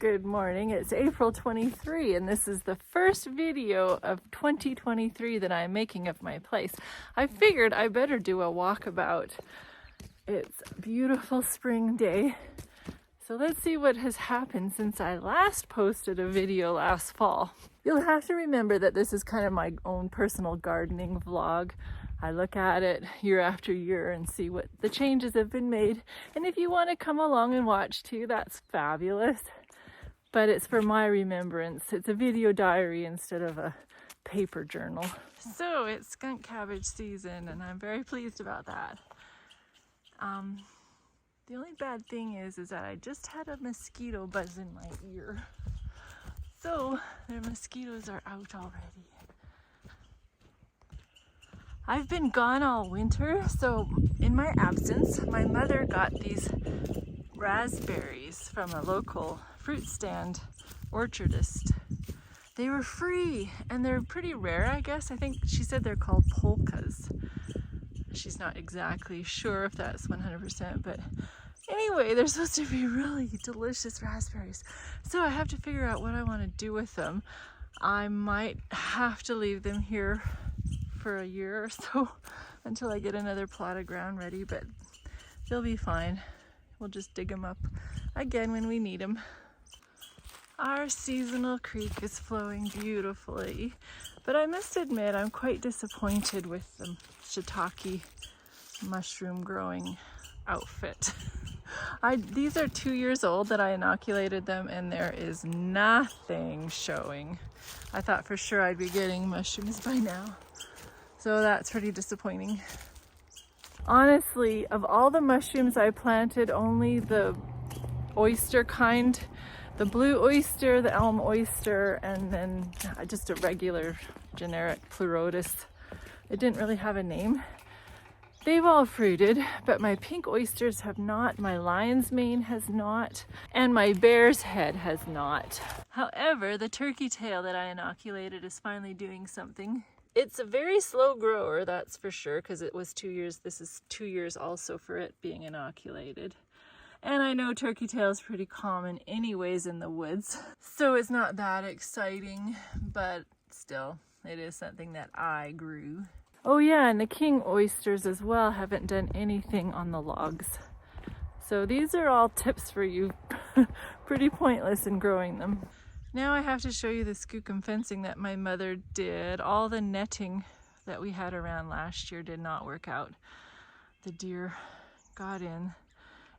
Good morning. It's April 23 and this is the first video of 2023 that I'm making of my place. I figured I better do a walkabout. It's a beautiful spring day. So let's see what has happened since I last posted a video last fall. You'll have to remember that this is kind of my own personal gardening vlog. I look at it year after year and see what the changes have been made. And if you want to come along and watch too, that's fabulous. But it's for my remembrance. It's a video diary instead of a paper journal. So it's skunk cabbage season and I'm very pleased about that. The only bad thing is that I just had a mosquito buzz in my ear. So their mosquitoes are out already. I've been gone all winter, so in my absence, my mother got these raspberries from a local fruit stand orchardist. They were free and they're pretty rare, I guess. I think she said they're called polkas. She's not exactly sure if that's 100%, but anyway, they're supposed to be really delicious raspberries. So I have to figure out what I want to do with them. I might have to leave them here for a year or so until I get another plot of ground ready, but they'll be fine. We'll just dig them up again when we need them. Our seasonal creek is flowing beautifully, but I must admit I'm quite disappointed with the shiitake mushroom growing outfit. These are 2 years old that I inoculated them and there is nothing showing. I thought for sure I'd be getting mushrooms by now. So that's pretty disappointing. Honestly, of all the mushrooms I planted, only the oyster kind, the blue oyster, the elm oyster, and then just a regular generic pleurotus. It didn't really have a name. They've all fruited, but my pink oysters have not, my lion's mane has not, and my bear's head has not. However, the turkey tail that I inoculated is finally doing something. It's a very slow grower, that's for sure, because it was 2 years. This is 2 years also for it being inoculated. And I know turkey tail is pretty common anyways in the woods, so it's not that exciting, but still, it is something that I grew. Oh yeah, and the king oysters as well haven't done anything on the logs. So these are all tips for you. Pretty pointless in growing them. Now I have to show you the skookum fencing that my mother did. All the netting that we had around last year did not work out. The deer got in.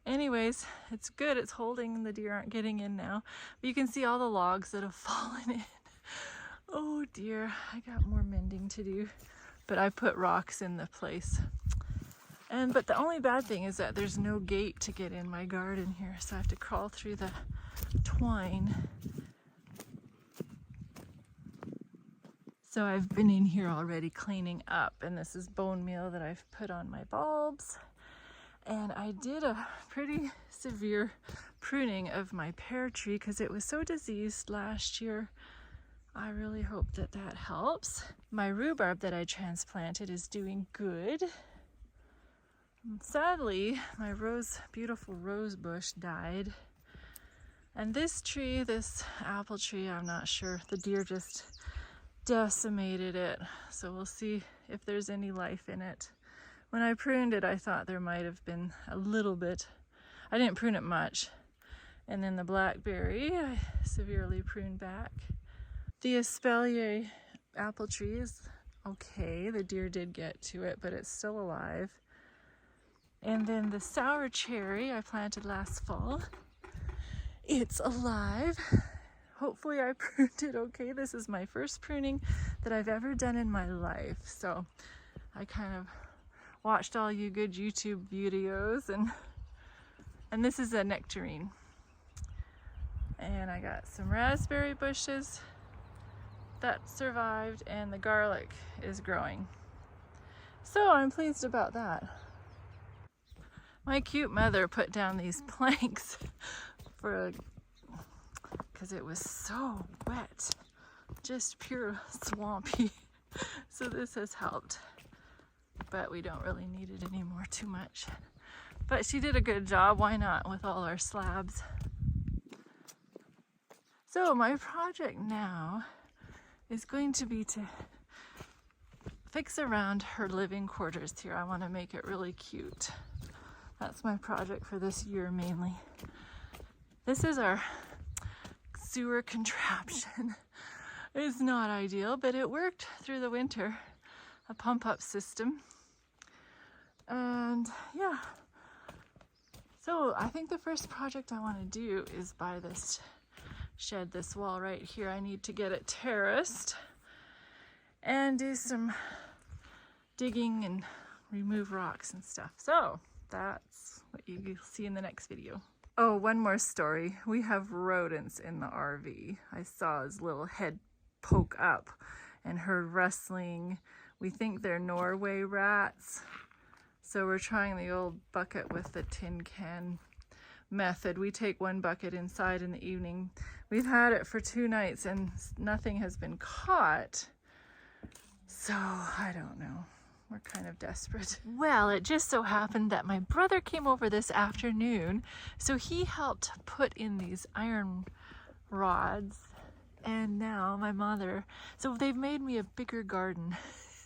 Anyways, it's good, it's holding, the deer aren't getting in now. But you can see all the logs that have fallen in. Oh dear, I got more mending to do. But I put rocks in the place. But the only bad thing is that there's no gate to get in my garden here, so I have to crawl through the twine. So I've been in here already cleaning up, and this is bone meal that I've put on my bulbs. And I did a pretty severe pruning of my pear tree because it was so diseased last year. I really hope that that helps. My rhubarb that I transplanted is doing good. And sadly, my beautiful rose bush died. And this tree, this apple tree, I'm not sure. The deer just decimated it. So we'll see if there's any life in it. When I pruned it, I thought there might have been a little bit. I didn't prune it much. And then the blackberry, I severely pruned back. The espalier apple tree is okay. The deer did get to it, but it's still alive. And then the sour cherry I planted last fall, it's alive. Hopefully I pruned it okay. This is my first pruning that I've ever done in my life. So I kind of watched all you good YouTube videos and this is a nectarine. And I got some raspberry bushes that survived and the garlic is growing. So I'm pleased about that. My cute mother put down these planks because it was so wet, just pure swampy. So this has helped, but we don't really need it anymore too much. But she did a good job, why not, with all our slabs. So my project now is going to be to fix around her living quarters here. I want to make it really cute. That's my project for this year mainly. This is our sewer contraption. It's not ideal, but it worked through the winter. A pump-up system. And yeah. So I think the first project I want to do is buy this shed, this wall right here. I need to get it terraced and do some digging and remove rocks and stuff. So that's what you'll see in the next video. Oh, one more story. We have rodents in the RV. I saw his little head poke up and heard rustling. We think they're Norway rats. So we're trying the old bucket with the tin can method. We take one bucket inside in the evening. We've had it for 2 nights and nothing has been caught. So I don't know. We're kind of desperate. Well, it just so happened that my brother came over this afternoon, so he helped put in these iron rods, and now my mother, so they've made me a bigger garden.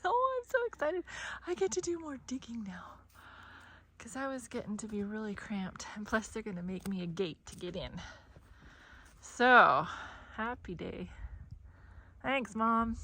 Oh, I'm so excited. I get to do more digging now because I was getting to be really cramped, and plus they're gonna make me a gate to get in. So, happy day. Thanks, Mom.